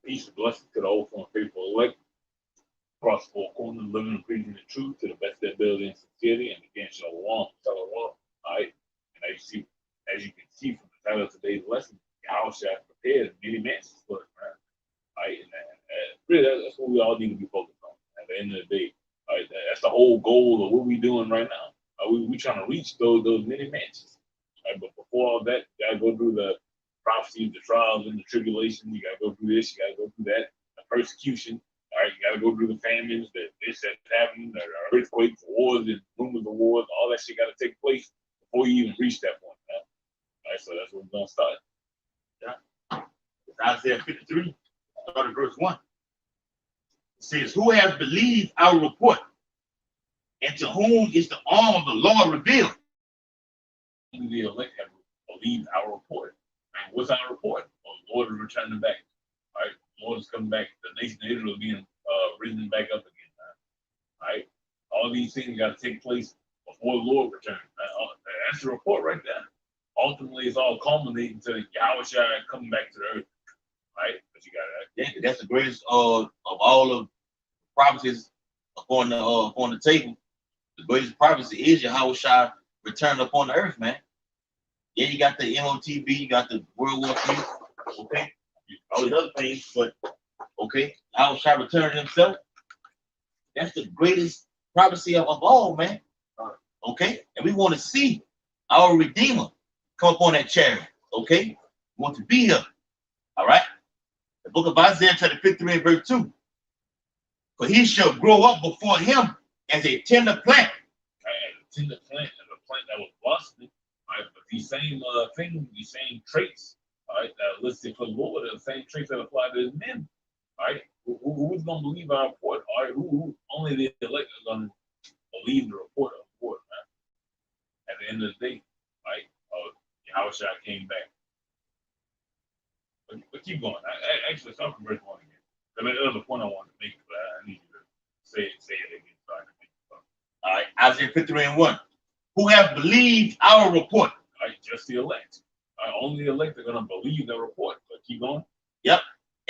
Peace and blessings to the old and faithful elect across four corners, living and preaching the truth to the best of their ability and sincerity. And again, shalom, shalom. All right. And as you can see from the title of today's lesson, Yahawashi has prepared many mansions for us, man. All right. And really, that's what we all need to be focused on at the end of the day. All right. That's the whole goal of what we're doing right now. We trying to reach those many mansions. All right. But before all that, you got to go through the prophecies, the trials, and the tribulations. You got to go through this. You got to go through that. The persecution. All right, you got to go through the famines, that's happening, the earthquakes, wars, and rumors of wars. All that shit got to take place before you even reach that point, man. All right, so that's where we're gonna start. Yeah. It's Isaiah 53, starting verse 1. It says, "Who has believed our report, and to whom is the arm of the Lord revealed?" Only the elect have believed our report. And what's our report? Oh, the Lord is returning back. All right, the Lord is coming back. The nation of Israel is being risen back up again. All right, all these things got to take place before the Lord returns. That's the report right there. Ultimately, it's all culminating to Yahawashi coming back to the earth. Right, but you got that. Yeah, that's the greatest of all of prophecies upon the table. The greatest prophecy is Yahawashi returning upon the earth, man. Yeah, you got the MOTB, you got the World War III, okay, all these other things, but okay, Yahawashi returning himself. That's the greatest prophecy of all, man. Okay, and we want to see our Redeemer come up on that chariot. Okay, we want to be here. All right. The book of Isaiah, chapter 53, and verse 2. For he shall grow up before him as a tender plant. A tender plant, a plant that was busted. Right, but these same things, these same traits, all right, that are listed for the Lord, are the same traits that apply to his men. All right, who's gonna believe our report? All right, who only the elect are gonna believe the report of the Lord, man. At the end of the day, right? Yahawashi came back. But keep going. I actually start from verse 1 again. Because that was the point I wanted to make, but I need you to say it again so I can make it up. All right, Isaiah 53 and 1. Who have believed our report? All right, just the elect. Only the elect are going to believe the report. But keep going. Yep.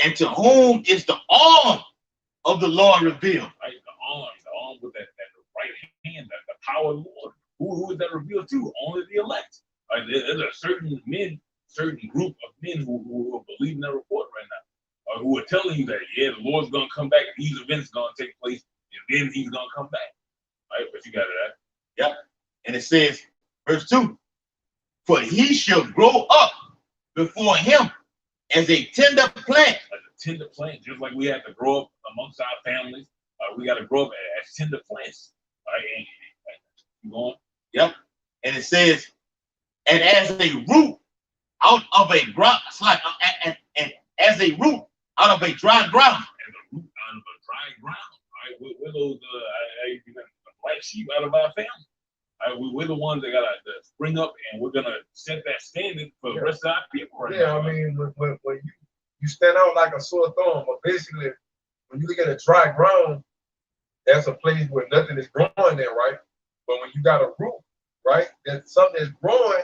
And to whom is the arm of the Lord revealed? Right, the arm with that right hand, the power of the Lord. Who is that revealed to? Only the elect. Right, there's a certain group of men who are believing that report right now. Who are telling you that, yeah, the Lord's going to come back, and these events are going to take place, and then he's going to come back. Right, but you got it, right? Yep. And it says, verse 2, for he shall grow up before him as a tender plant. Like a tender plant, just like we have to grow up amongst our families. We got to grow up as tender plants. Right, and keep going. Yep. And it says, and as a root out of a ground, and as a root out of a dry ground. And a root out of a dry ground. Right, we're those black sheep out of our family. We're the ones that got to spring up, and we're going to set that standard for the rest of our people right now. I mean, when you stand out like a sore thumb, but basically, when you look at a dry ground, that's a place where nothing is growing there, right? But when you got a root, right, that's something that's growing,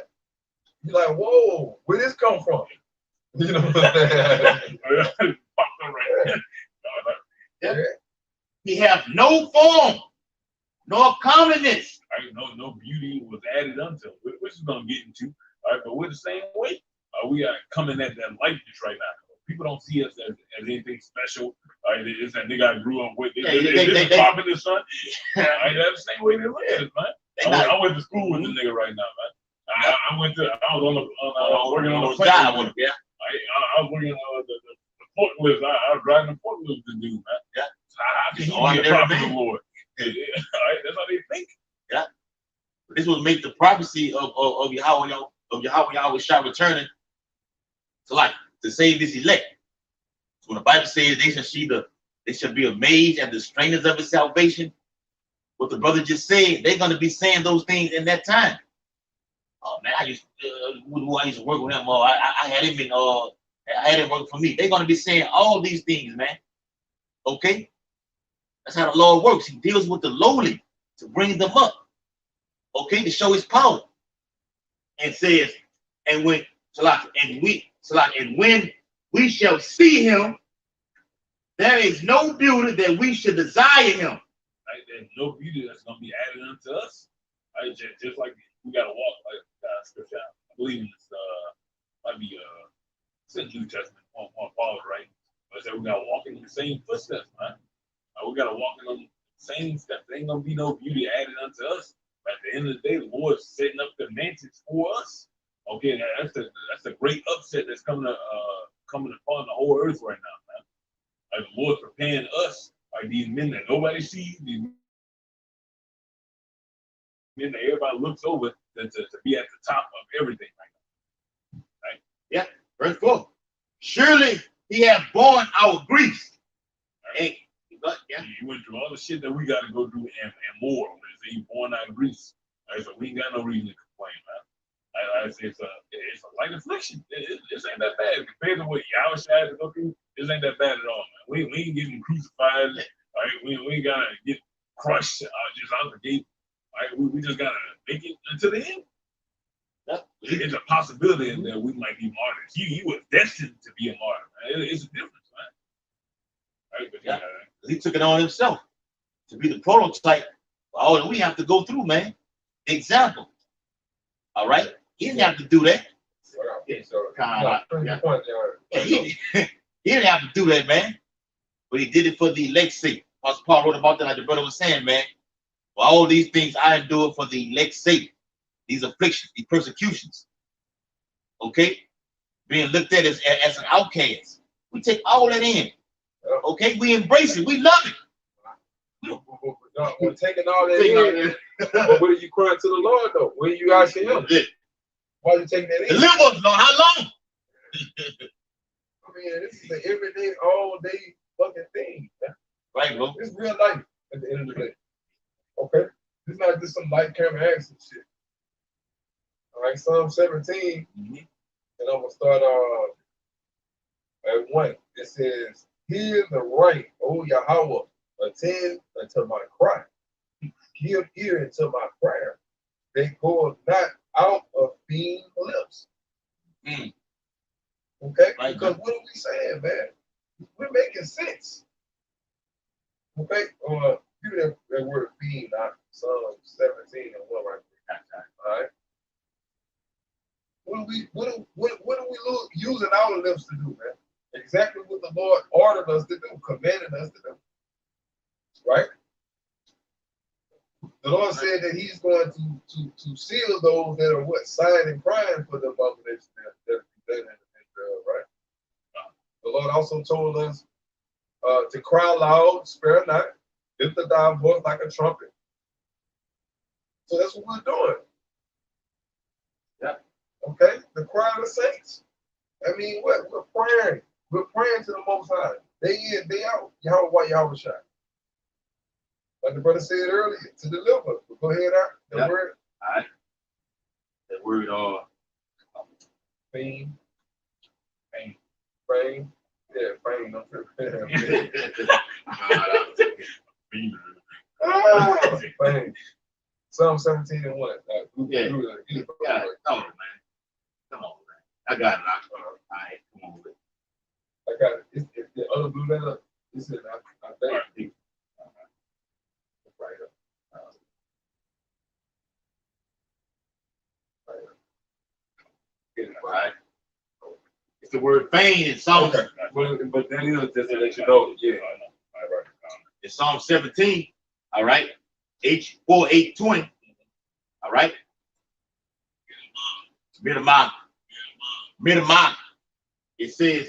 you're like, whoa, where this come from? You know what I'm saying? Yeah. He have no form, nor comeliness. Right, no beauty was added unto, which is going to get into. All right, but we're the same way. We are coming at that likeness right now. People don't see us as anything special. Right, it's that nigga I grew up with. They popping the son. Right, that's the same way they live, man. I went to school with this nigga right now, man. I was working on the plant. Yeah. I was working on the forklift. I was driving the forklift to do, man. Yeah. So how can he be a prophet of the Lord? Yeah. All right, that's how they think. Yeah. This will make the prophecy of Yahweh shall returning to life to save his elect. So when the Bible says they shall be amazed at the strangers of his salvation, what the brother just said, they're going to be saying those things in that time. Oh man, I used to work with him. I had him in I had him work for me. They're going to be saying all these things, man. Okay, that's how the Lord works. He deals with the lowly to bring them up. Okay, to show his power. And says, and when we shall see him There is no beauty that we should desire him. Right? There's no beauty that's gonna be added unto us. Right? Just like we gotta walk like scripture. I believe in this might be New Testament one Paul, right? But I said we gotta walk in the same footsteps, man. We gotta walk in them same steps. There ain't gonna be no beauty added unto us. But at the end of the day, the Lord's setting up the mansions for us. Okay, that's a great upset that's coming upon the whole earth right now, man. Like the Lord's preparing us, like these men that nobody sees, these men that everybody looks over to be at the top of everything right now. Right? Yeah, verse 4. Surely he hath borne our griefs. Right? But, yeah. You went through all the shit that we got to go through and more. He borne our griefs. Right? So we ain't got no reason to complain, man. I say it's a light affliction. This ain't that bad compared to what Yahawashi had to go through. This ain't that bad at all, man. We ain't getting crucified. Right? We ain't gotta get crushed just out the gate. Right? We just gotta make it until the end. It's a possibility that we might be martyrs. He was destined to be a martyr, man. It's a difference, man. Right? But yeah. He took it on himself to be the prototype for all that we have to go through, man. Example. All right? He didn't have to do that. He didn't have to do that, man. But he did it for the elect's sake. Pastor Paul wrote about that, like the brother was saying, man. For all these things I endure for the elect's sake. These afflictions, these persecutions. Okay? Being looked at as an outcast. We take all that in. Okay? We embrace it. We love it. We're taking all that in. But what are you crying to the Lord, though? When you asking him? Why are you taking that in? Deliver us, Lord. How long? I mean, this is an everyday, all day fucking thing. Man. Right, bro. It's real life at the end of the day. Okay? It's not just some light camera action shit. All right, Psalm 17, and I'm going to start at 1. It says, hear the right, O Yahweh, attend unto my cry. Give ear unto my prayer. They go not out of being lips. Okay? Right, because what are we saying, man? We're making sense. Okay? Give me that word being, not Psalm 17 and 1 right there. All right? What are we using our lips to do, man? Exactly what the Lord ordered us to do, commanded us to do. Right? The Lord said that he's going to seal those that are sighing and crying for the abomination that be done in Israel, right? The Lord also told us to cry loud, spare not, lift up thy voice like a trumpet. So that's what we're doing. Yeah. Okay? The cry of the saints. I mean, what? We're praying. We're praying to the Most High. Day in, day out. Yahawashi. Like the brother said earlier, to deliver. Go ahead out. The word. All right. That word fame. Fame. Fame. Yeah, fame. Fame. Psalm 17 and 1. Yeah. Come on, man. Come on, man. I got it. All right, come on with it. I got it. If the other blue letter, it's in I think. Right up. Get it right. It's the word fame in Psalm. Okay. But that is just to let you know. Yeah. Right. It's Psalm 17. All right. H4820. All right. Midamah. It says,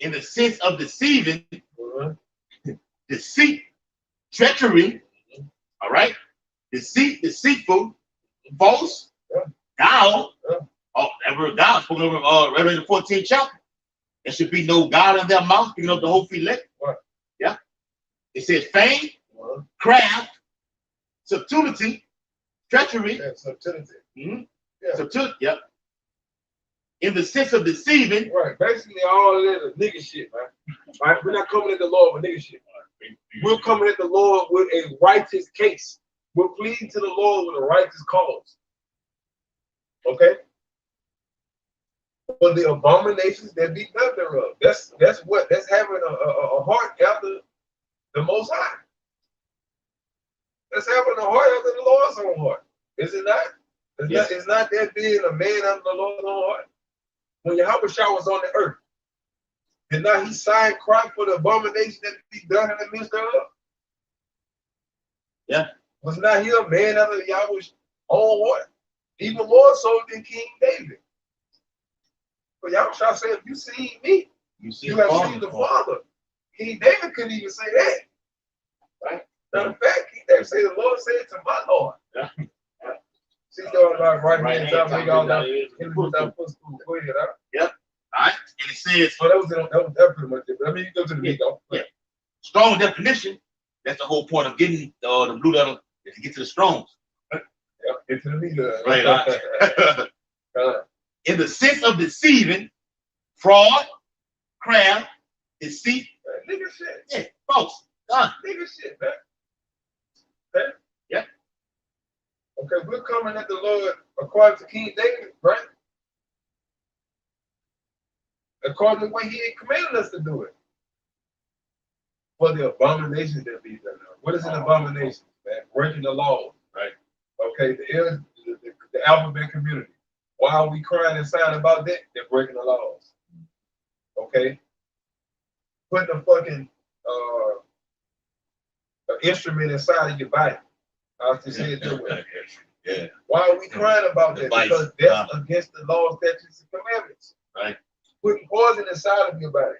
in the sense of deceiving, deceit, treachery, all right, deceit, deceitful, false, guile. Oh, that word guile spoken over Revelation 14th chapter. There should be no guile in their mouth, speaking of the whole elect. Yeah. It says fame, craft, subtlety, treachery. Yeah, subtlety. Yeah. Subtlety, yep. In the sense of deceiving. Right. Basically, all of that is nigga shit, man. Right? We're not coming at the Lord with nigga shit. We're coming at the Lord with a righteous case. We're pleading to the Lord with a righteous cause. Okay? for the abominations that be done thereof. That's having a heart after the Most High. That's having a heart after the Lord's own heart. Is it not? It's not that being a man after the Lord's own heart. When Yahawashi was on the earth, did not he sign Christ for the abomination that be done in the midst thereof? Yeah. Was not he a man after Yahweh's own heart? Even more so than King David. But Yahawashi said, if you see me, you have seen the Father. King David couldn't even say that. Right? Matter of fact, King David said, the Lord said to my Lord. Yeah. See, about right hand, hand, make all that footstool. Go ahead, huh? Yep. All right. And it says, so that was pretty much it. But I mean, you go to the meat, though. Yeah. Strong definition. That's the whole point of getting the blue letter, is to get to the Strongs. Yep, get to the meat. Right. In the sense of deceiving, fraud, craft, deceit. Nigga shit. Yeah, false. Nigga shit, man. Okay? Yeah. Okay, we're coming at the Lord according to King David, right? According to what he had commanded us to do it. For the abominations that be done. What is an abomination, man? Breaking the law, right? Okay, the alphabet community. Why are we crying and signing about that? They're breaking the laws. Okay? Putting a fucking instrument inside of your body. I just said that way. Yeah. Why are we crying about that? Because that's against the laws, statutes, and commandments. Right. Putting poison inside of your body.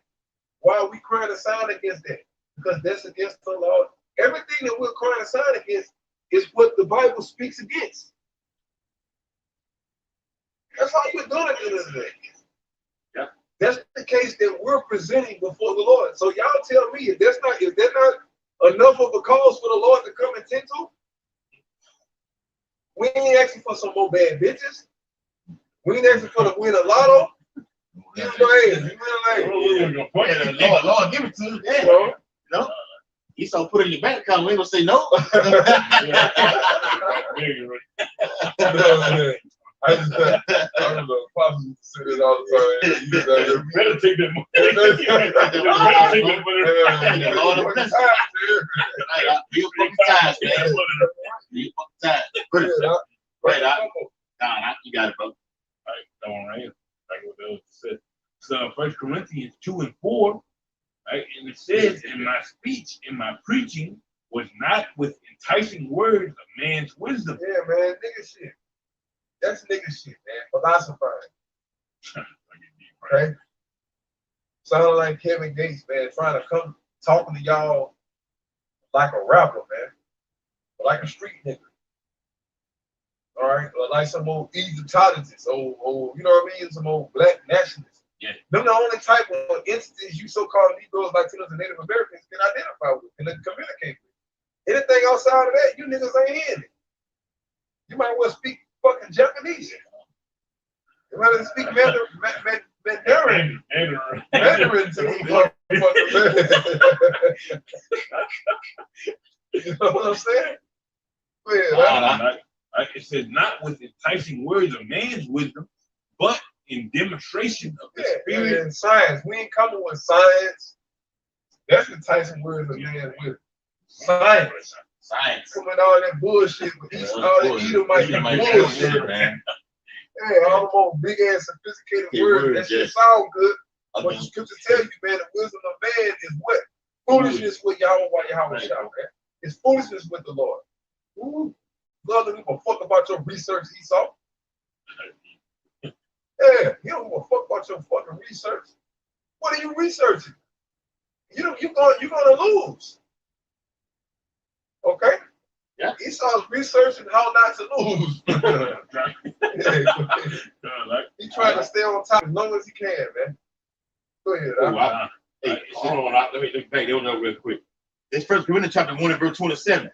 Why are we crying and signing against that? Because that's against the law. Everything that we're crying and signing against is what the Bible speaks against. That's all you're doing at the end of the day. Yeah. That's the case that we're presenting before the Lord. So y'all tell me, if there's not enough of a cause for the Lord to come and tend to, we ain't asking for some more bad bitches. We ain't asking for the win a lotto. You know, Lord, give it to you. Yeah. You know? You saw put it in your bank account, we ain't gonna say no. I don't know. Pops used to say that all the time. You better take that money. Lord of blessing. You fucking times, man. You fucking times. Right out. Nah, you got it, bro. All right, that one right here. Like what the other said. So 1 Corinthians 2:4, right? And it says, "In my speech, in my preaching, was not with enticing words of man's wisdom." Yeah, man, nigga shit. That's nigga shit, man. Philosophizing. Okay? Sounding like Kevin Gates, man, trying to come talking to y'all like a rapper, man. Like a street nigga. All right? Or like some old Egyptologists, or you know what I mean? Some old black nationalists. Yeah. Them the only type of entities you so-called Negroes, Latinos, and Native Americans can identify with and communicate with. Anything outside of that, you niggas ain't in it. You might well speak fucking Japanese. You might well speak Mandarin. Mandarin to these motherfuckers. You know what I'm saying? Yeah, it says, not with enticing words of man's wisdom, but in demonstration of the Spirit and science. We ain't coming with science. That's enticing words of man's wisdom. Science. Coming all that bullshit, all that Edomite bullshit, man. Yeah, all the more big ass sophisticated words. That shit sound good. But the scriptures tell you, man, the wisdom of man is what? Foolishness with Yahawashi, man. It's foolishness with the Lord. Lord doesn't give a fuck about your research, Esau. Yeah, you don't give a fuck about your fucking research. What are you researching? You're gonna lose. Okay? Yeah. Esau's researching how not to lose. He's trying to stay on top as long as he can, man. Go ahead. Hey, hold on. Let me back there real quick. This 1 Corinthians chapter 1 and verse 27.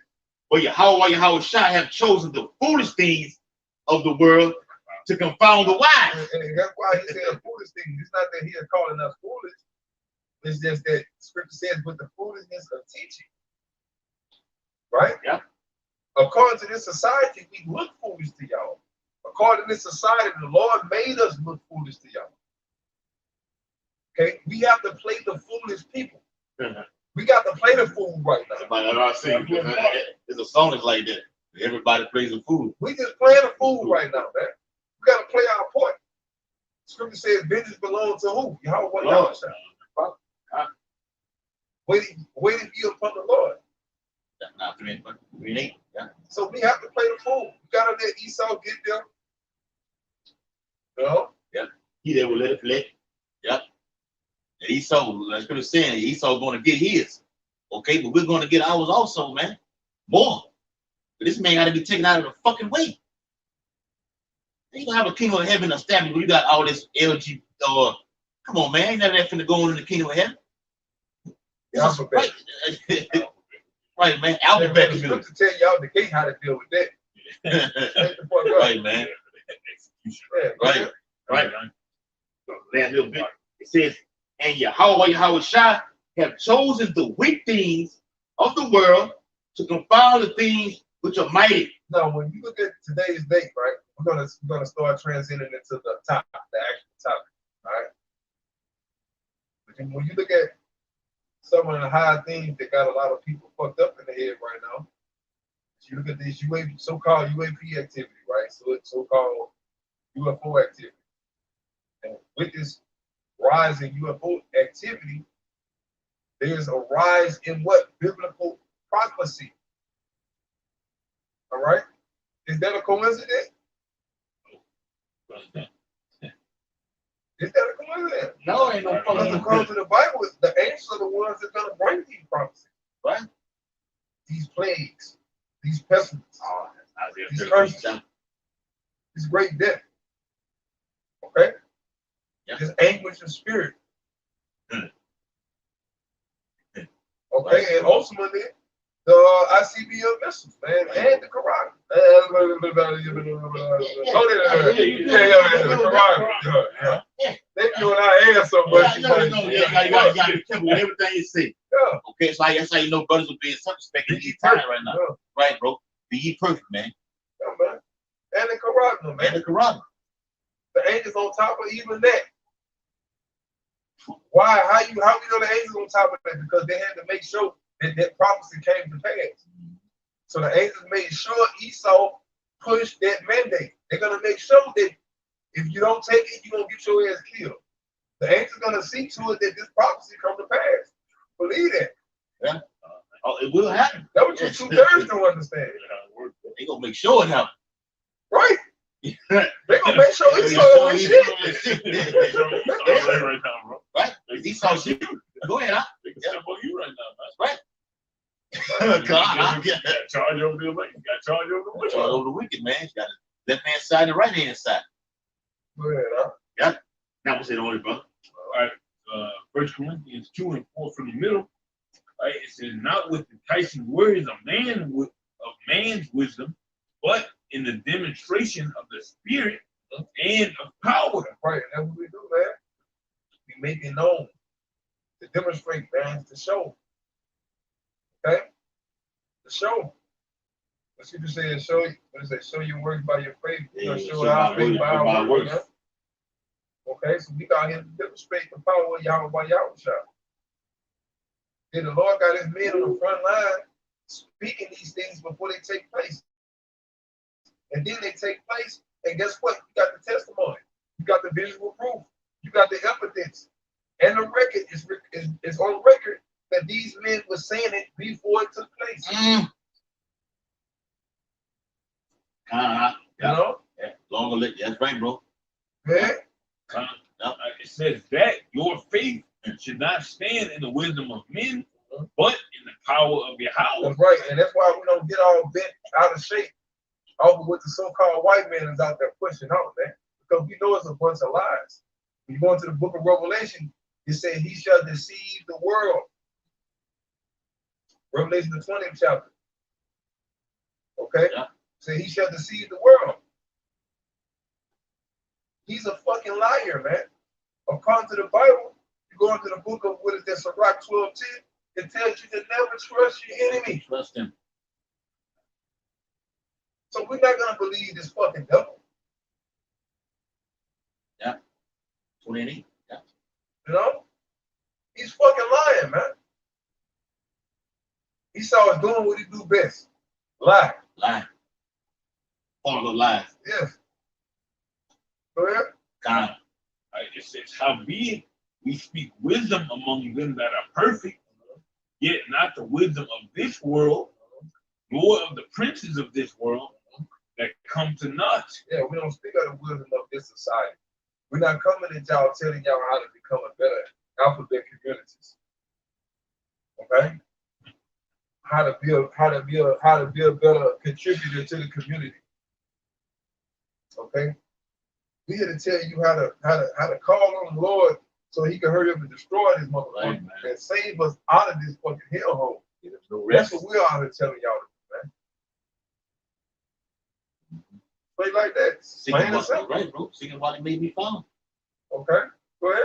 But Yahawashi have chosen the foolish things of the world to confound the wise. And that's why he said foolish things. It's not that he is calling us foolish. It's just that scripture says with the foolishness of teaching. Right? Yeah. According to this society, we look foolish to y'all. According to this society, the Lord made us look foolish to y'all. Okay, we have to play the foolish people. Mhm. We got to play the fool right now. But I see, there's a song that's like that. Everybody plays the fool. We just playing the fool right now, man. We got to play our part. Scripture says vengeance belongs to who? Yahawashi. Waiting be upon the Lord. Now, 3:8. Yeah. So we have to play the fool. We got to let Esau get there. You know? Yeah. He that will let it play. Yeah. And Esau, like Scripture saying, Esau going to get his. Okay, but we're going to get ours also, man. More. But this man got to be taken out of the fucking way. You gonna have a kingdom of heaven established when you got all this LG. Come on, man. Ain't none of that finna go in the kingdom of heaven. Yeah, right. Right, man. Alphabet. Scripture tell y'all the gate how to deal with that. Right, man. Yeah, right. Right. Last little bit. It says, and Yahawashi have chosen the weak things of the world to confound the things which are mighty. Now, when you look at today's date, right, we're gonna start transitioning into the topic, the actual topic, right? But when you look at some of the high things that got a lot of people fucked up in the head right now, you look at this so-called UAP activity, right? So it's so-called UFO activity, and with this rise in UFO activity, there's a rise in what? Biblical prophecy. All right? Is that a coincidence? Is that a coincidence? No, ain't no Because according to the Bible, the angels are the ones that are going to bring these prophecies. Right? These plagues, these pestilences, these curses, this great death. Okay? Yeah. This anguish of spirit. Mm. Okay, Right. and ultimately, the ICBM missiles, man, and the Quran. They doing our ass so much. You gotta be careful with everything you say. Yeah. Okay, so that's how you know brothers will be in circumspect in these times right now. Yeah. Right, bro? Be ye perfect, man. Yeah, man. And the Quran, man. And the Quran. The angels on top of even that. Why? How we know the angels on top of that? Because they had to make sure that that prophecy came to pass. So the angels made sure Esau pushed that mandate. They're gonna make sure that if you don't take it, you're gonna get your ass killed. The angels gonna see to it that this prophecy come to pass. Believe that. Yeah. Oh, it will happen. That what you 2/3 don't understand. They gonna make sure it happens. Right? They gonna make sure Esau ain't shit. Right now, bro. Right? Esau shit. Go ahead, huh? They can step on you right now, man. Right. You got charge over the wicked. You got charge over the wicked. Charge over the wicked, man. You got the left hand side and the right hand side. Go ahead, huh? Yeah. Now what's it on it, brother? All right. 1 Corinthians 2 and 4 from the middle. Right? It says, not with enticing words of man's wisdom, but in the demonstration of the Spirit and of power. Right, that's what we do, man. We make it known to demonstrate, man, to show. Okay? To show. The scripture says, show you, what is it? Show your works by your faith. Yeah, Show our faith by our works. works. Okay, so we got here to demonstrate the power of Yahawashi. Then the Lord got his men on the front line speaking these things before they take place. And then they take place, and guess what? You got the testimony. You got the visual proof. You got the evidence. And the record is on record that these men were saying it before it took place. Yeah. You know? Yeah. Longer lit. That's right, bro. Yeah. It says that your faith should not stand in the wisdom of men, but in the power of Yahweh. That's right. And that's why we don't get all bent out of shape over what the so-called white man is out there pushing out, man. Because we know it's a bunch of lies. When you go into the book of Revelation, it said he shall deceive the world. Revelation the 20th chapter. Okay? Yeah. Say he shall deceive the world. He's a fucking liar, man. According to the Bible, you go into the book of what is that, Sirach 12:10, it tells you to never trust your enemy. Trust him. So we're not gonna believe this fucking devil. Yeah. 28. Yeah. You know? start doing what he do best. Lie. Lie. All the lies. Yes. Go ahead. God. It says, howbeit we speak wisdom among them that are perfect, yet not the wisdom of this world, nor of the princes of this world that come to naught. Yeah, we don't speak of the wisdom of this society. We're not coming at y'all telling y'all how to become a better alphabet communities. Okay? How to be a better contributor to the community. Okay? We're here to tell you how to call on the Lord so he can hurry up and destroy this motherfucker and save us out of this fucking hellhole. That's what we're out here telling y'all to do, man. Straight like that. Right, bro. Seeking while it may be found. Okay, go ahead.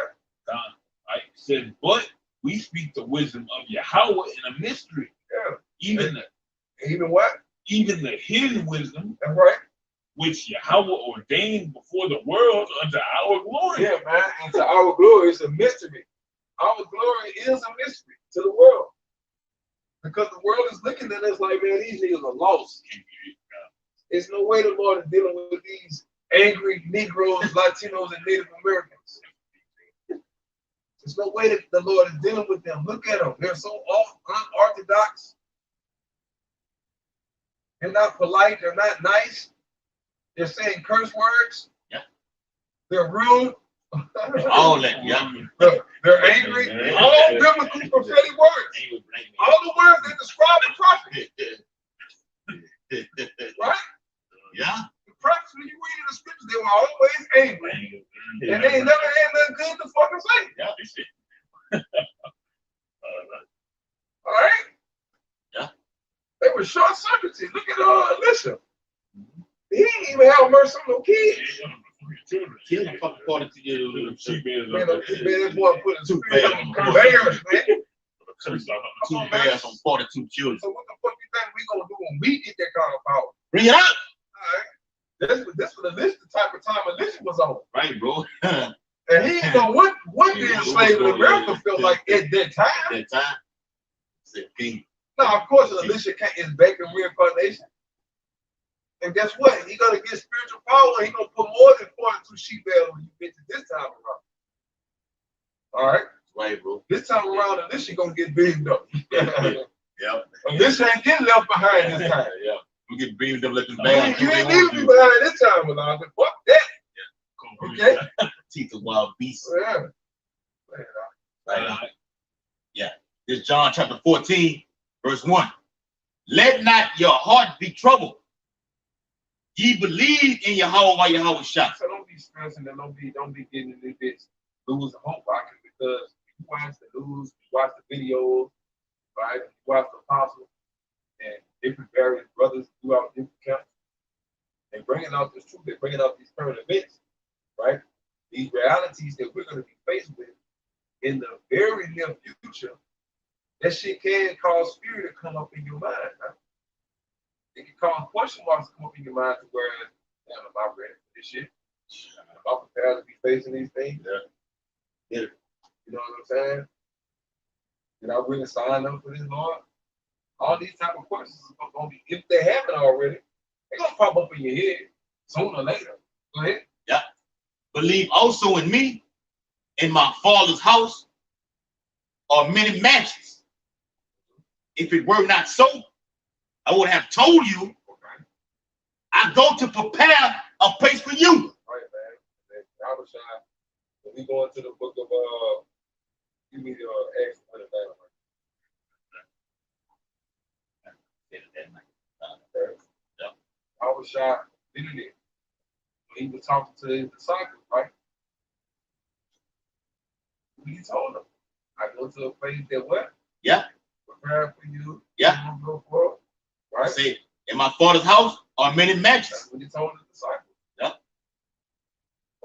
I said, but we speak the wisdom of Yahweh in a mystery. Yeah. Even what? Even the hidden wisdom. That's right. Which Yahweh ordained before the world unto our glory. Yeah, man. And to our glory, it's a mystery. Our glory is a mystery to the world. Because the world is looking at us like, man, these niggas are lost. There's no way the Lord is dealing with these angry Negroes, Latinos, and Native Americans. There's no way that the Lord is dealing with them. Look at them. They're so unorthodox. They're not polite. They're not nice. They're saying curse words. Yeah. They're rude. All that, yeah. They're angry. All biblical prophetic words. All the words that describe the prophet. Right? Yeah. The prophets, when you read in the scriptures, they were always angry. And they never had nothing good to fucking say. Yeah. All right? Yeah. They were short circuited. Look at Elisha. He didn't even have mercy on no kids. Kids are fucking 42 years old. Man, that boy put a 2 bears on conveyors, man. 2 bears on 42 children. So what the fuck you think we gonna do when we get that kind of power? Bring it up. All right. This was the type of time Elisha was on. Right, bro. And he didn't know what being slave in America felt like at that time. At that time. Said king. Now, of course, Elisha is back in reincarnation. And guess what? He's gonna get spiritual power. He's gonna put more than 42 sheep bells when you get to this time around. All right? Right, bro. This time around, Elisha gonna get beamed up. Yeah. Elisha ain't getting left behind this time. Yeah. We get beamed up like this bad. You ain't need to be behind this time, Elijah. Fuck that. Yeah. Okay. Teeth of wild beasts. Yeah. Right. Yeah. This is John chapter 14, verse 1. Let not your heart be troubled. Ye believe in Yahweh, Yahawashi. So don't be stressing and don't be getting in this bitch lose hope rocket because you watch the news, you watch the videos, right? You watch the apostles and different various brothers throughout different camps. They're bringing out this truth, they're bringing out these current events, right? These realities that we're going to be faced with in the very near future. That shit can cause fear to come up in your mind. Huh? It can cause question marks to come up in your mind to where, damn, am I ready for this shit? Am I prepared to be facing these things? Yeah. You know what I'm saying? Did I really sign up for this, Lord? All these type of questions are going to be, if they haven't already, they're going to pop up in your head sooner or later. Go ahead. Yeah. Believe also in me, in my Father's house are many mansions. If it were not so, I would have told you. Okay. I go to prepare a place for you. Right, man. Yahawashi, when we go into the book of give me the Acts 1 Yahawashi did it. He was talking to his disciples, right? He told them, I go to a place that what? Yeah. Prepare for you. Yeah. Go for it. Right? Say, in my Father's house are many mansions. That's what he told the disciples. Yeah.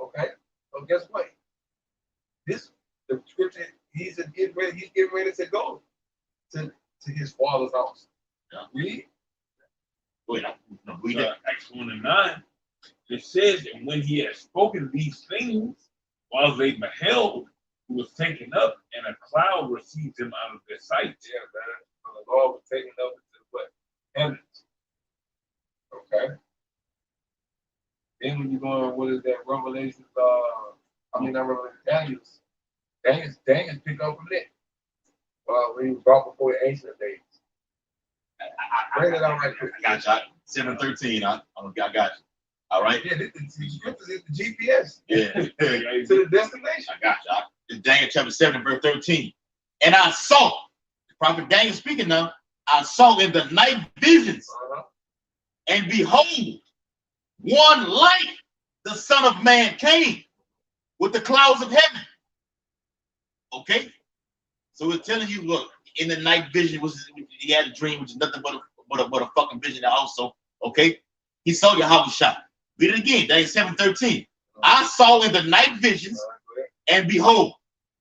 Okay. So guess what? The scripture, he's getting ready to go to his Father's house. Yeah. Read. Wait, no, read that. Acts 1 and 9. It says, and when he had spoken these things, while they beheld, he was taken up, and a cloud received him out of their sight. Yeah, man. So the Lord was taken up into the heavens. Okay. Then when you go on, what is that? Revelations, not Revelation, Daniel's pick up from that. When he was brought before the Ancient of Days. Bring it out right quick. I got you. 7:13. I got you. All right. Yeah, the scriptures is the GPS. Yeah. To the destination. I got you. It's Daniel chapter 7, verse 13. And I saw, the prophet Daniel speaking now, I saw in the night visions, and behold, one like the Son of Man came with the clouds of heaven. Okay? So it's telling you, look, in the night vision, he had a dream, which is nothing but a fucking vision also. Okay? He saw Yahawashi. Read it again, Daniel 7:13. I saw in the night visions, and behold,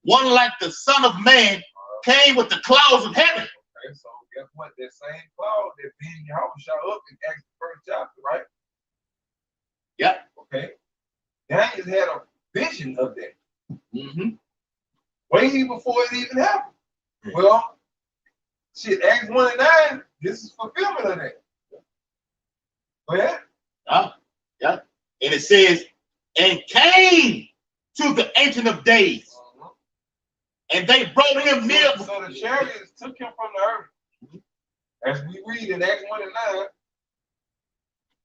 one like the Son of Man came with the clouds of heaven. Okay, so guess what? That same cloud that being Yahawashi up in Acts the 1st chapter, right? Yep. Okay. Daniel had a vision of that. Mm-hmm. Way before it even happened. Well, shit, Acts 1 and 9, this is fulfillment of that. Go ahead. Yeah. And it says, and came to the Ancient of Days. And they brought him near. So the chariots took him from the earth. As we read in Acts 1 and 9.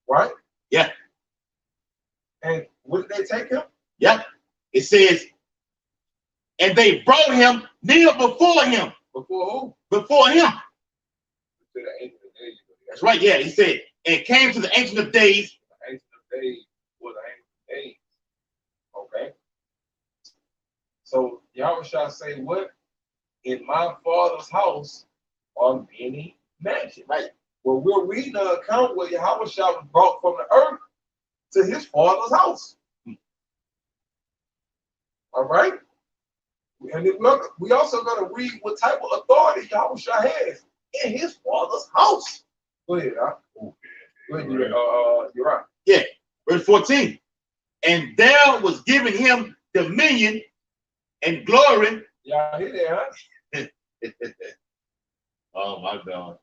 Right? Yeah. And what did they take him? Yeah. It says, and they brought him near before him. Before who? Before him. To the Ancient of Days. That's right. Yeah. He said, and came to the Ancient of Days. The Ancient of Days for the Ancient of Days. Okay. So Yahawashi say what? In my Father's house are many mansions. Right. Well, we're reading an account where Yahawashi was brought from the earth to his Father's house. All right? And we also got to read what type of authority Yahawashi has in his Father's house. Go ahead, huh? Go ahead, you're right. Yeah. Verse 14. And there was given him dominion and glory. Y'all hear that, huh? Oh my God.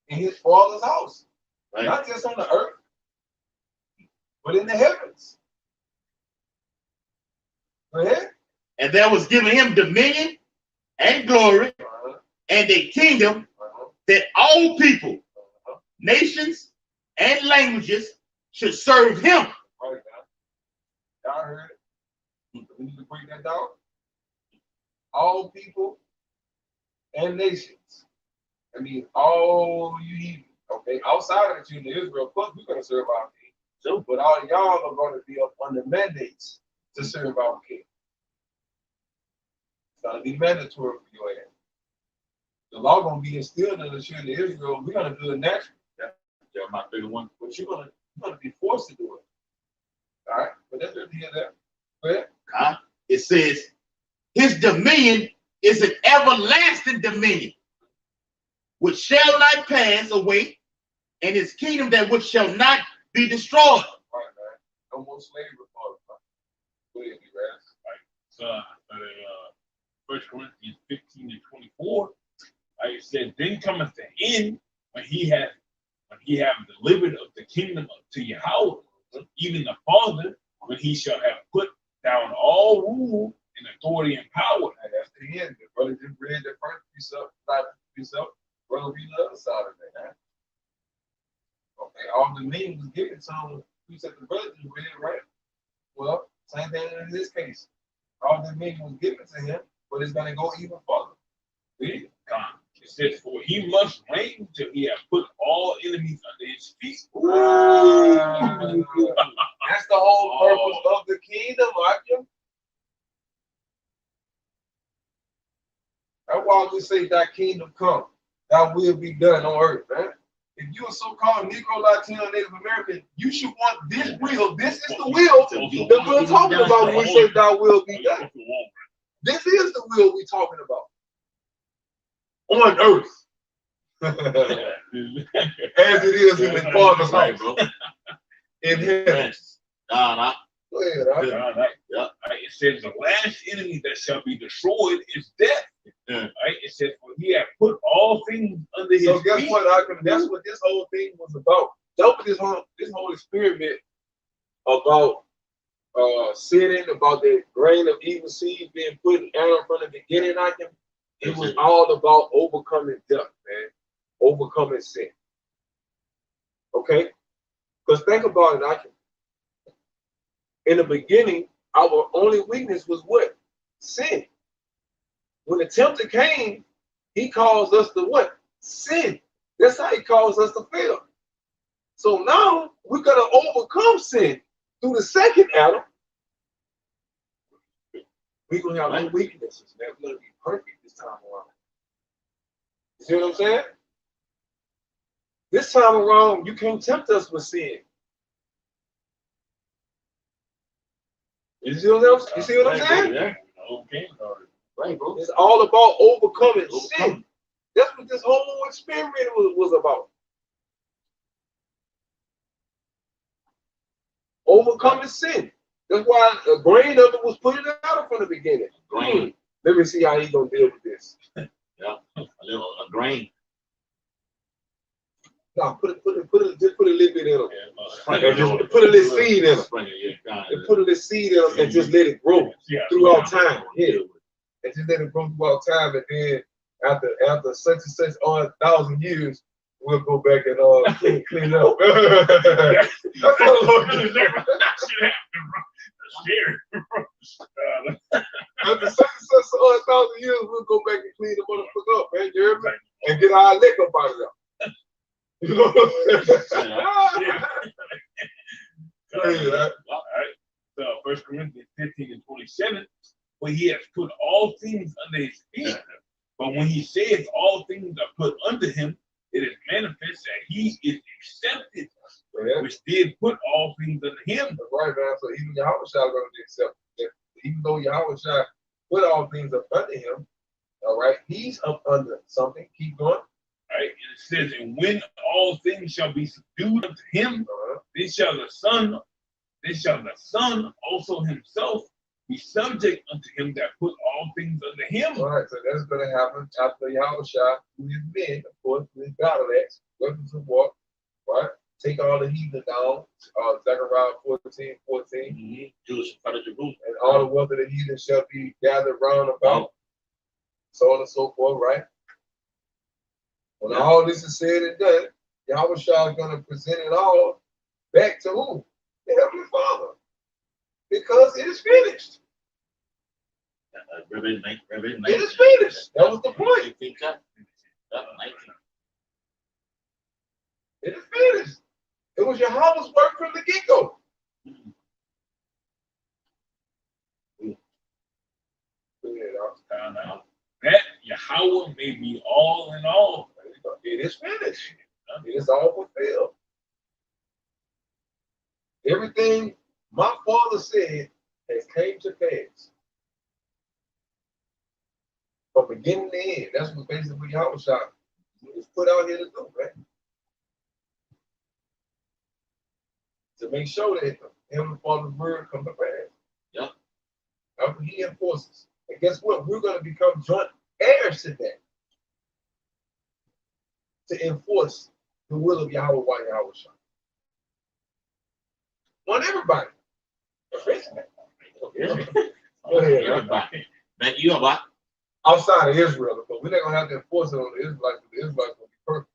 In his Father's house. Right. Not just on the earth, but in the heavens. Go ahead. And there was given him dominion and glory and a kingdom that all people, nations, and languages should serve him. Right now. Y'all heard it? We need to break that down. All people and nations. I mean, all you need. Okay, outside of the children of Israel, of course, we're going to serve our king. So, but all y'all are going to be up under mandates to serve our king. It's going to be mandatory for your ass. The law going to be instilled in the children of Israel. We're going to do it naturally. That's my favorite one. But you're going to be forced to do it. All right, but that's what hear that. Go ahead. It says, his dominion is an everlasting dominion, which shall not pass away, and his kingdom that which shall not be destroyed. Right, man. No more slavery for us. Go ahead, you Right. So, 1 Corinthians 15 and 24, like it said, then cometh the end when he have delivered of the kingdom to Yahweh, even the Father, when he shall have put down all rule and authority and power. And that's the end. The brother just read the first precept, brother read the other side of that. Huh? Okay, all the meaning was given to him. Precept the brother just read, right? Well, same thing in this case. All the meaning was given to him, but it's going to go even further. Read it. It says, for he must reign till he have put all enemies under his feet. That's the whole purpose of the kingdom, Michael. That's why we say thy kingdom come, thy will be done on earth, man. If you're a so-called Negro, Latino, Native American, you should want this will. This is the will that we're talking about when we say thy will be done. This is the will we're talking about. On earth. As it is in the Father's house. In heaven. Go ahead, Go ahead, huh? It it says the last enemy that shall be destroyed is death. Right? It says, for he had put all things under his feet. So guess what? That's what this whole thing was about. That was this whole experiment about sinning, about the grain of evil seed being put in Adam from the beginning. It was all about overcoming death, man. Overcoming sin. Okay? Because think about it, in the beginning, our only weakness was what? Sin. When the tempter came, he caused us to what? Sin. That's how he caused us to fail. So now we're going to overcome sin through the second Adam. We're going to have no weaknesses, man. We're going to be perfect this time around. You see what I'm saying? This time around, you can't tempt us with sin. You see what I'm saying? Yeah. Okay. Right, bro. It's all about overcoming sin. That's what this whole experiment was about. Overcoming sin. That's why a grain of it was put in Adam from the beginning. Grain. Let me see how he's gonna deal with this. Yeah, a grain. No, just put a little bit in them. And just put a little seed in them. And Put a little seed in them and just let it grow throughout time. Yeah. And just let it grow throughout time, and then after such and such 1,000 years, we'll go back and clean up. That's how the Lord does it. After such and such 1,000 years, we'll go back and clean the motherfucker up, man. You hear me? And get our lick up out of there. You know what I'm saying? All right. So 1 Corinthians 15:27, for he has put all things under his feet. But when he says all things are put under him, it is manifest that he is accepted, which did put all things under him. That's right, man. So even Yahawashi is going to be accepted. Even though Yahawashi put all things up under him, all right, he's up under something. Keep going. Right, and it says, and when all things shall be subdued unto him, then shall the Son also himself be subject unto him that put all things under him. All right, so that's going to happen after Yahawashi, who is men, of course, with battle axe, weapons of war, right? Take all the heathen down, Zechariah 14:14. And all the wealth of the heathen shall be gathered round about, so on and so forth, right? When all this is said and done, Yahawashi is going to present it all back to who? The Heavenly Father. Because it is finished. It is finished. That was the point. It is finished. It was Yahweh's work from the get-go. That Yahweh may be all in all. It is finished. It is all fulfilled. Everything my Father said has came to pass. From beginning to end. That's what basically Yahawashi is put out here to do, man. To make sure that the Heavenly Father's word comes to pass. Yeah. That's what he enforces. And guess what? We're going to become joint heirs to that. To enforce the will of Yahweh by Yahawashi. On everybody. Go ahead. Everybody. Thank you, about Outside of Israel, but we're not going to have to enforce it on the Israelites, but the Israelites will be perfect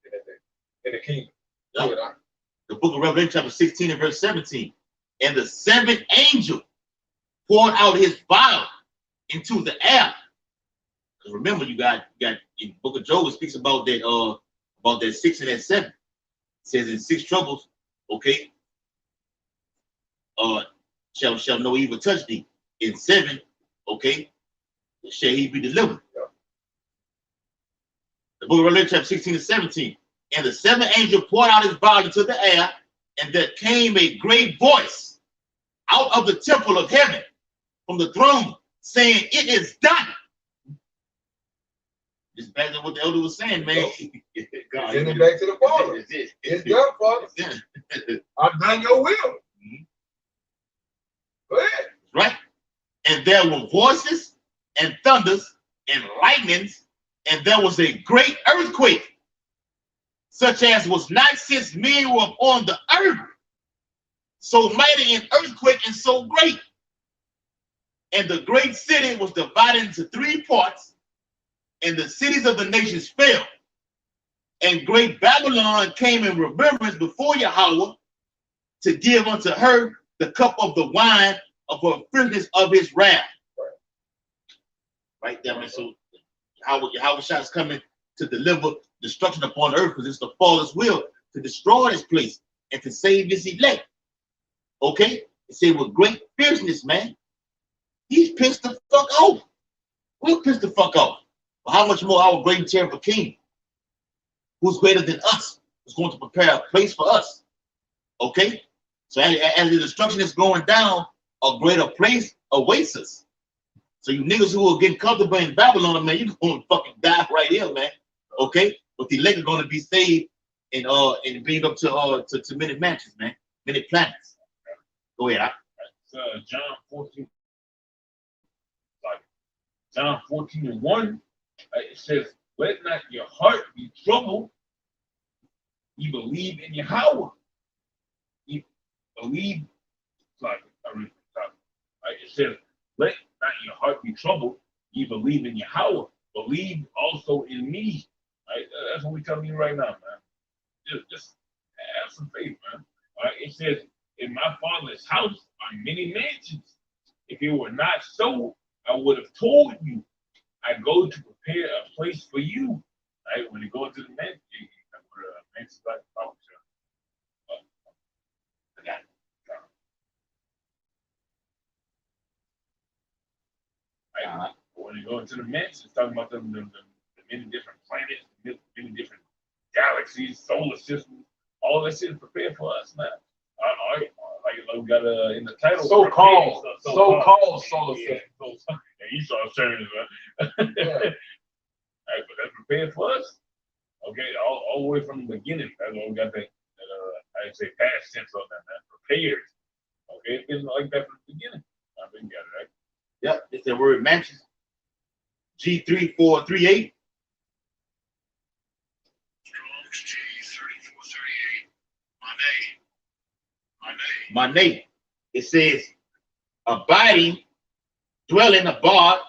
in the kingdom. Yeah. The book of Revelation, chapter 16 and verse 17. And the seventh angel poured out his vial into the air. Because remember, you got in the book of Job, it speaks about that 6 and that 7. It says in 6 troubles, okay, shall no evil touch thee. In 7, okay, shall he be delivered. Yeah. The book of Revelation, chapter 16 and 17. And the seventh angel poured out his vial into the air, and there came a great voice out of the temple of heaven from the throne, saying, "It is done." Just back to what the elder was saying, man. God, send it back to the Father. It's done, Father. I've done your will. Mm-hmm. Go ahead. Right. And and there were voices and thunders and lightnings, and there was a great earthquake, such as was not since men were upon the earth. So mighty an earthquake and so great. And the great city was divided into 3 parts, and the cities of the nations fell. And great Babylon came in remembrance before Yahweh to give unto her the cup of the wine of her fierceness of his wrath. Right there, man. So Yahweh is coming to deliver destruction upon the earth, because it's the Father's will to destroy this place and to save his elect. Okay? It said with great fierceness, man. He's pissed the fuck off. We're pissed the fuck off. But how much more our great and terrible king, who's greater than us, is going to prepare a place for us. Okay? So as the destruction is going down, a greater place awaits us. So you niggas who are getting comfortable in Babylon, man, you're going to fucking die right here, man. Okay? But the elect are going to be saved and being up to many mansions, man. Many planets. Go ahead. John 14. Like John 14:1, it says, "Let not your heart be troubled. You believe in Yahweh. You believe." Like it says, "Let not your heart be troubled. You believe in Yahweh. Believe also in me." Right? That's what we're telling you right now, man. Just have some faith, man. All right? It says, "In my Father's house are many mansions. If it were not so, I would have told you. I go to prepare a place for you." Right? When you go into the mansion, mansions like right? When you go into the mansions, talking about the many different planets, many different galaxies, solar systems, all that shit is prepared for us, man. All right, like we got in the title, so-called solar system. system. And you saw turns, man. Yeah. Right, but that's prepared for us. Okay, all the way from the beginning. That's why we got that I'd say past tense on that, man. Prepared. Okay, it's been like that from the beginning. I think you got it right. Yep, it's the word mansions. G3438. Strong's G3438. My name. It says abiding, dwelling above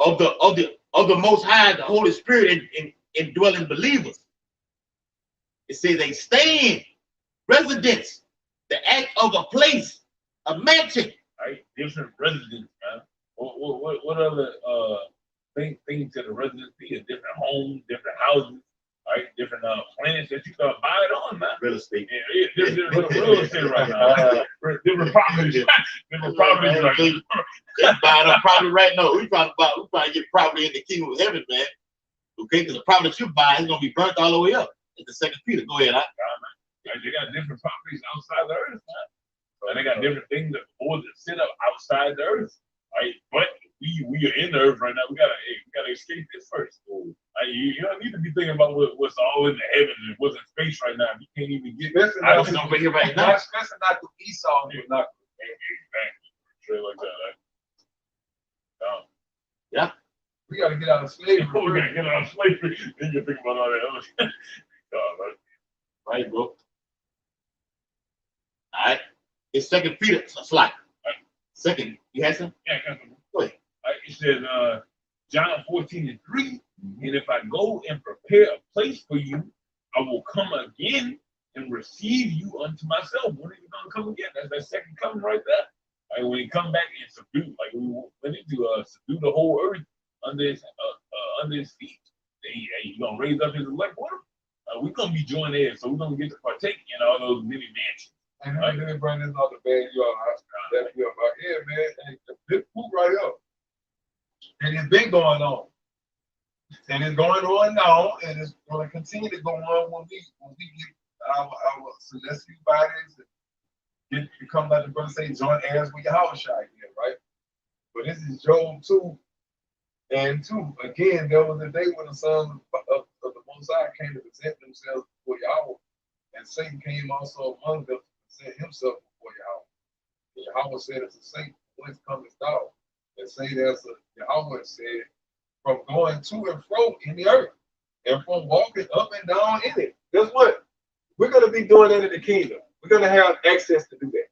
of the Most High, the Holy Spirit, in indwelling believers. It says a staying residence, the act of a place, a mansion. Right, different residents, man. What other things that a residence be? A different home, different houses, right? Different planets that you can abide on, man. Real estate. Yeah, different real estate right now. Different properties. Different properties right now. They buying up property right now. We probably get property in the kingdom of heaven, man. Okay, because the property that you buy is gonna be burnt all the way up. It's the second Peter. Go ahead, Right, they got different properties outside the earth, man. And they got different things that sit up outside the earth, right? But we are in the earth right now. We gotta escape this first. Right? You don't need to be thinking about what's all in the heavens and what's in space right now. You can't even get I was over here right now. Especially not to Esau, but not straight like that, right? Yeah. we gotta get out of slavery. We gotta get out of slavery. Then you think about all that other shit. Right? Right, bro. All right. It's second Peter. Slide. Second. You had some? Yeah, I got some. Go ahead. Right? It says John 14:3, and if I go and prepare a place for you, I will come again and receive you unto myself. When are you gonna come again? That's that second coming right there. Like when he come back and subdue, like we went into subdue the whole earth under his feet. He's gonna raise up his elect with him. We're gonna be joined there, so we're gonna get to partake in all those many mansions. And then they bring this other bad you all that we about here, man. And this food right up. And it's been going on. And it's going on now, and it's gonna continue to go on when we get our celestial bodies and become like the brother say, join heirs with Yahawashi here, right? But this is Job 2 and 2. Again, there was a day when the sons of the Most High came to present themselves before Yahweh, and Satan came also among them to present himself before Yahweh. Yahweh said it's a Satan, whence cometh thou? And say there's a Yahweh said, from going to and fro in the earth, and from walking up and down in it. Guess what? We're gonna be doing that in the kingdom. We're gonna have access to do that.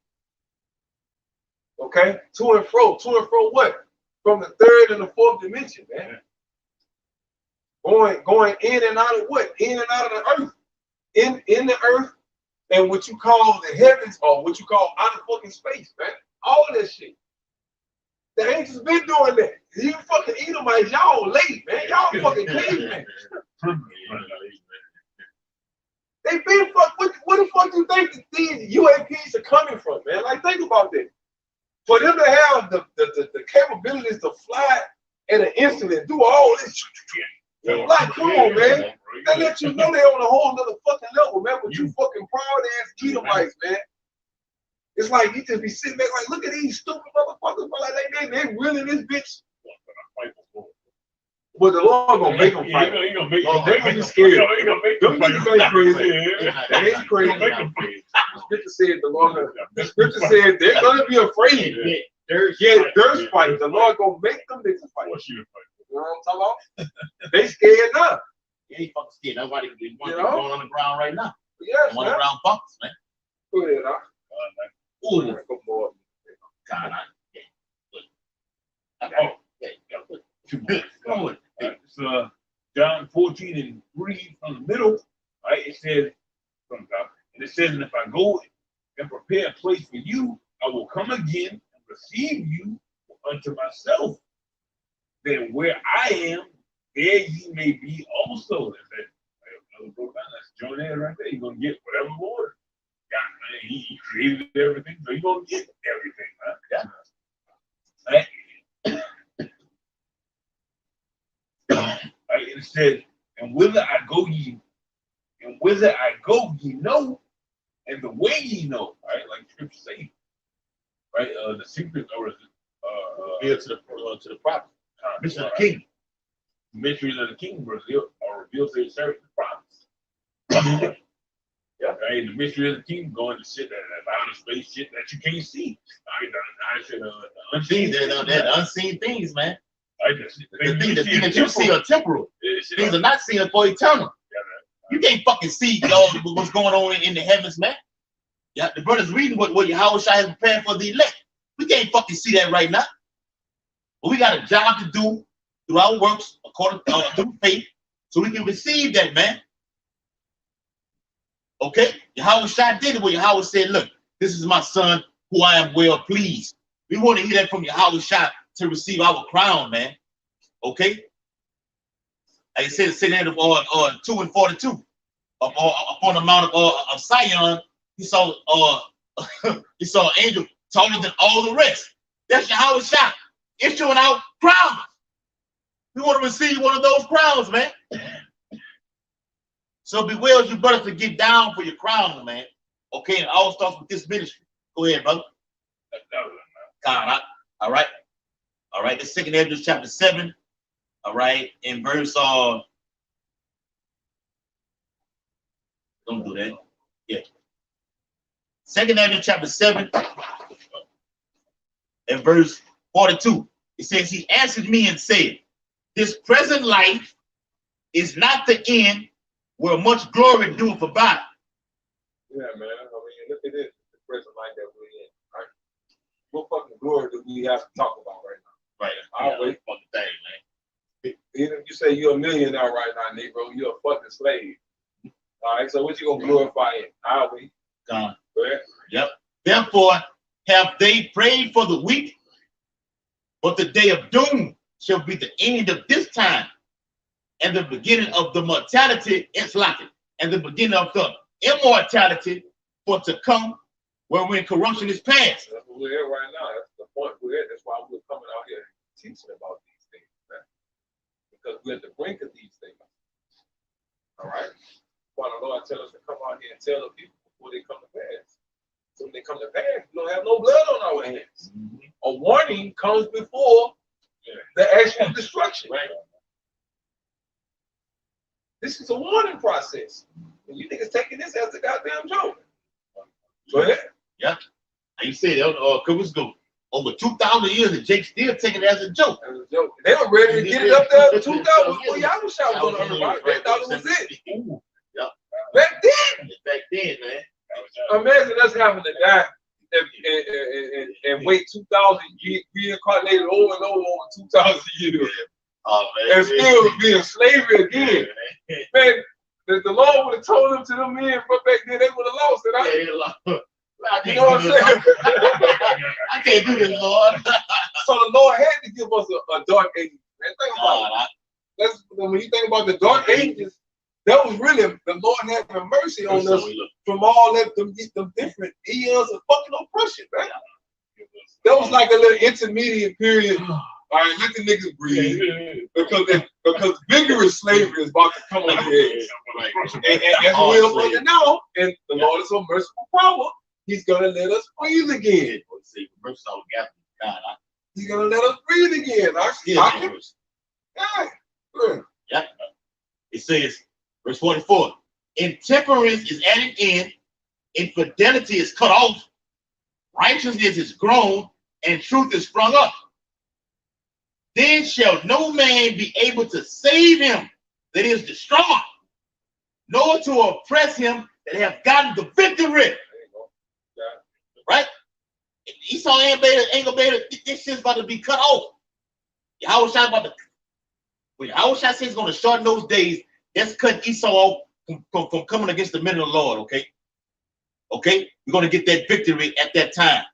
Okay? To and fro what? From the third and the fourth dimension, man. Going in and out of what? In and out of the earth. In the earth and what you call the heavens or what you call outer fucking space, man. All of that shit. The angels been doing that. You fucking Edomites, y'all late, man. Y'all fucking cavemen. They been fuck. What the fuck do you think these UAPs are coming from, man? Like, think about that. For them to have the capabilities to fly at an instant and do all this shit. Like, come on, man. They let you know they're on a whole nother fucking level, man. But you fucking proud ass Edomites, man. It's like you just be sitting back like, look at these stupid motherfuckers, but like they really this bitch. But the Lord gonna make them fight. They gonna be scared. Them niggas ain't crazy. They ain't crazy. The scripture said the Lord. The scripture said they're gonna be afraid. Yeah, there's fight. The Lord gonna make them niggas fight. You know what I'm talking about? They scared now. You ain't fucking scared. Nobody going on the ground right now. Yes, on the ground bumpers, man. Go ahead, huh? Ooh, come on. God, Come on. It's John 14:3 from the middle, right? It says from top, and it says, and if I go and prepare a place for you, I will come again and receive you unto myself. Then where I am, there ye may be also. That's John there right there. You're gonna get whatever Lord got, man. He created everything, so you're gonna get everything, man. Yeah. Right? It said, and whither I go ye know, and the way ye know, right? Like scripture say, right? The secret, or is it revealed to the prophet. Mystery of the king. Mysteries of the king revealed to the servant the prophets. Yeah. Right? The mystery of the king going to shit that outer space shit that you can't see. I said the unseen things, man. Right? The things that you see are temporal. Things are not seen for eternal. You can't fucking see what's going on in the heavens, man. Yeah, the brother's reading what Yahawashi has prepared for the elect. We can't fucking see that right now. But we got a job to do through our works according to faith, so we can receive that, man. Okay? Yahawashi did it when Yahawashi said, look, this is my son who I am well pleased. We want to hear that from Yahawashi to receive our crown, man. Okay? Like I said, it's sitting there on 2 and 42. Upon the mount of Zion, he saw he saw an angel taller than all the rest. That's Yahawashi issuing out crowns. We want to receive one of those crowns, man. So beware you brothers to get down for your crown, man. Okay, and it all starts with this ministry. Go ahead, brother. All right. The second Ezra chapter 7. All right, in verse don't do that. Yeah. Second Ezra chapter 7 and verse 42. It says, he answered me and said, this present life is not the end where much glory doeth abide. Yeah, man. I mean, look at this, the present life that we're in, right? What fucking glory do we have to talk about right now? Right. I'll wait for the thing, man. Even if you say you're a millionaire right now, Negro, you're a fucking slave. All right, so what you gonna glorify it? I'll wait. God. Yep. Therefore, have they prayed for the weak, but the day of doom shall be the end of this time, and the beginning of the mortality is lacking, and the beginning of the immortality for to come, wherein corruption is past. That's what we're at right now. That's the point we're at. That's why we're coming out here teaching about these things, man. Because we're at the brink of these things. All right? Why the Lord tell us to come out here and tell the people before they come to pass. So when they come to pass, we don't have no blood on our hands. Mm-hmm. A warning comes before the actual destruction. Right? This is a warning process. And you niggas taking this as a goddamn joke. Go ahead. Yeah. you said couple weeks ago, over 2,000 years, and Jake still taking it as a joke. As a joke. They were ready to get it up there 2,000 before Yahawashi was on the earth, right? They thought it was it. Yeah. Back then. Back then, man. Imagine us having to die and wait 2,000 years, reincarnated over and over 2,000 years. Oh, man. And still be in slavery again. Man, the Lord would have told them to them men from back then, they would have lost it. You know what I'm saying? I can't do this, Lord. So the Lord had to give us a dark ages. Man, think about it. When you think about the dark ages, that was really the Lord having mercy on us from all that them different eons of fucking oppression, man. That was like a little intermediate period. All right, let the niggas breathe because vigorous slavery is about to come on the edge. And as we're looking now, and the Lord is so merciful power, He's gonna let us breathe again. He's gonna let us breathe again. Yeah. It says, verse 44, intemperance is at an end, infidelity is cut off, righteousness is grown, and truth is sprung up. Then shall no man be able to save him that is destroyed, nor to oppress him that have gotten the victory. Right? Esau ain't gonna be able to, this shit's about to be cut off. Yahawashi about to, when Yahawashi says he's gonna shorten those days, that's cutting Esau off from coming against the men of the Lord, okay? Okay? We're gonna get that victory at that time.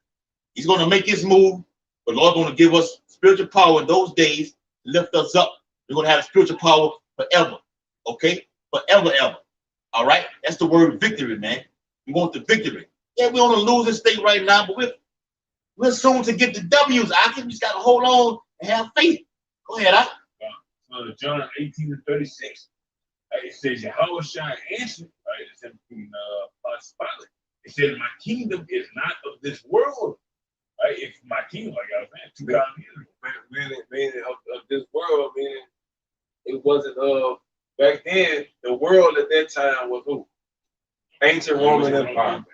He's gonna make his move, but Lord's gonna give us spiritual power in those days, lift us up. We're gonna have spiritual power forever, okay? Forever, ever. All right? That's the word victory, man. We want the victory. Yeah, we're on a losing state right now, but we're soon to get the W's. I think we just got to hold on and have faith. Go ahead, John 18:36. It says, Yahawashi answered, right? It's in Pilate. It says, my kingdom is not of this world. Right? If my kingdom, like I was saying, 2,000 years ago. Meaning of this world, meaning it wasn't back then, the world at that time was who? Ancient Roman Empire.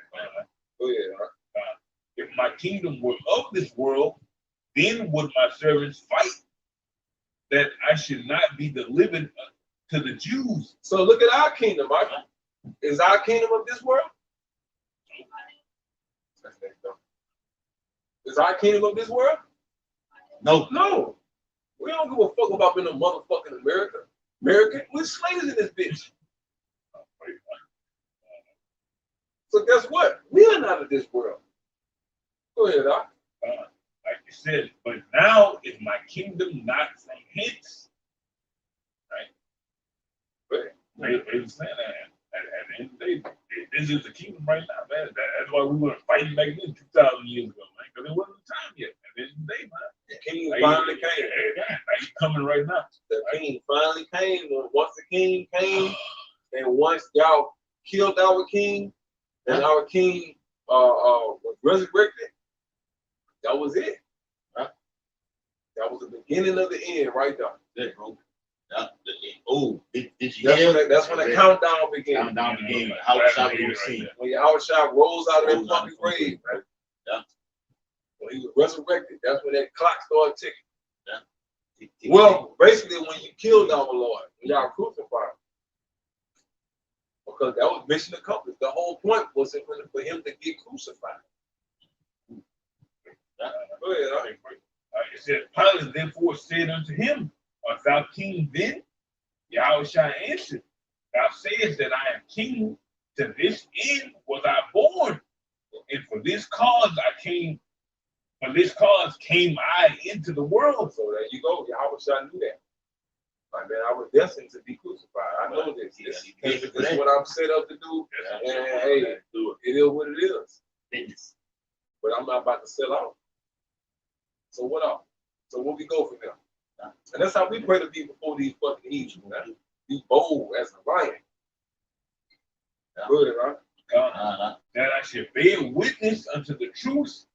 Go ahead. If my kingdom were of this world, then would my servants fight that I should not be delivered to the Jews. So look at our kingdom, right? Is our kingdom of this world? Is our kingdom of this world? No. No. We don't give a fuck about being a motherfucking American. We're slaves in this bitch. So guess what? We are not of this world. Go ahead, Doc. Like you said, but now is my kingdom not from hence. Right? They were saying that at the end of the day, this is the kingdom right now, man. That's why we were fighting back then 2,000 years ago, man, because it wasn't the time yet. At the end of the day, man. The king finally came. He's coming right now. The king finally came. Once the king came, and once y'all killed our king, and our king was resurrected, that was it. Right? That was the beginning of the end, right there. Yeah, bro. That's when the countdown began. Countdown began. Yahawashi when Yahawashi rose out of that fucking grave, right? Yeah. When he was resurrected, that's when that clock started ticking. Yeah. Well, basically, when you killed our Lord, when y'all crucified him, because that was mission accomplished. The whole point was for him to get crucified. Go ahead, it said, Pilate therefore said unto him, art thou king then? Yahawashi answered, thou sayest that I am king. To this end was I born, and for this cause came I into the world. So there you go. Yahawashi knew that. Like, man, I was destined to be crucified. I know this. This is what I'm set up to do. And hey, it is what it is. But I'm not about to sell out. So what else? So where we go from there? And that's how we pray to be before these fucking Egypts, man. Be bold as a lion. Good, right? That I should bear witness unto the truth.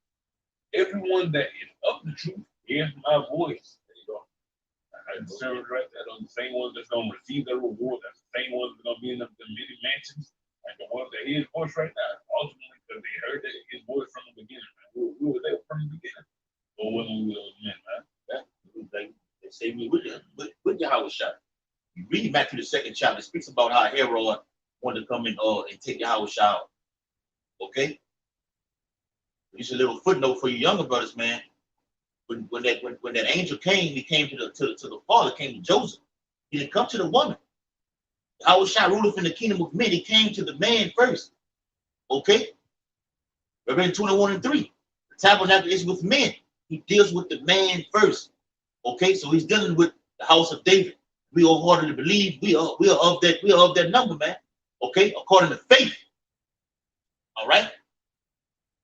Everyone that is of the truth hears my voice. There you go. I served right there. Those the same ones that's gonna receive the reward. That's the same ones that's gonna be in the many mansions. Like the ones that hear his voice right now. Ultimately, because they heard his voice from the beginning. Man. Yahawashi. You read Matthew the 2nd chapter, it speaks about how Herod wanted to come in and take Yahawashi out. Okay? Just a little footnote for you younger brothers, man. When that angel came, he came to the father, came to Joseph. He didn't come to the woman. Yahawashi ruleth in the kingdom of men. He came to the man first. Okay? Revelation 21:3. The tabernacle is with men. He deals with the man first. Okay, so he's dealing with the house of David. We wholeheartedly believe we are of that number, man. Okay, according to faith. All right.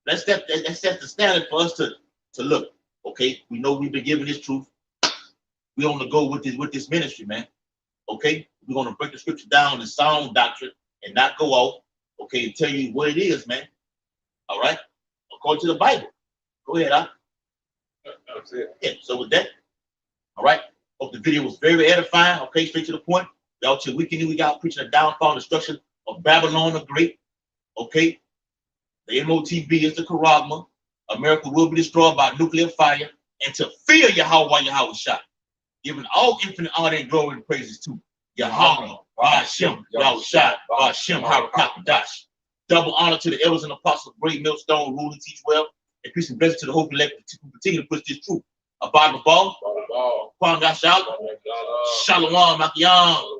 That's the standard for us to look. Okay, we know we've been given this truth. We on the go with this ministry, man. Okay, we're gonna break the scripture down in sound doctrine and not go off. Okay, and tell you what it is, man. All right, according to the Bible. Go ahead, Doc. That's it. Yeah. So with that, all right. Hope the video was very edifying. Okay, straight to the point. Y'all till weekend we got preaching the downfall and destruction of Babylon the Great. Okay, the MOTB is the Charagma. America will be destroyed by nuclear fire, and to fear Yahawashi, giving all infinite honor and glory and praises to Yahweh, Hashem, Yahawashi, Hashem, Harakakadash. Double honor to the elders and apostles, great millstone, rule and teach well, and peace and blessing to the hope elect to continue to push this truth. Abide the ball, Kwang Shalom, Makiyan.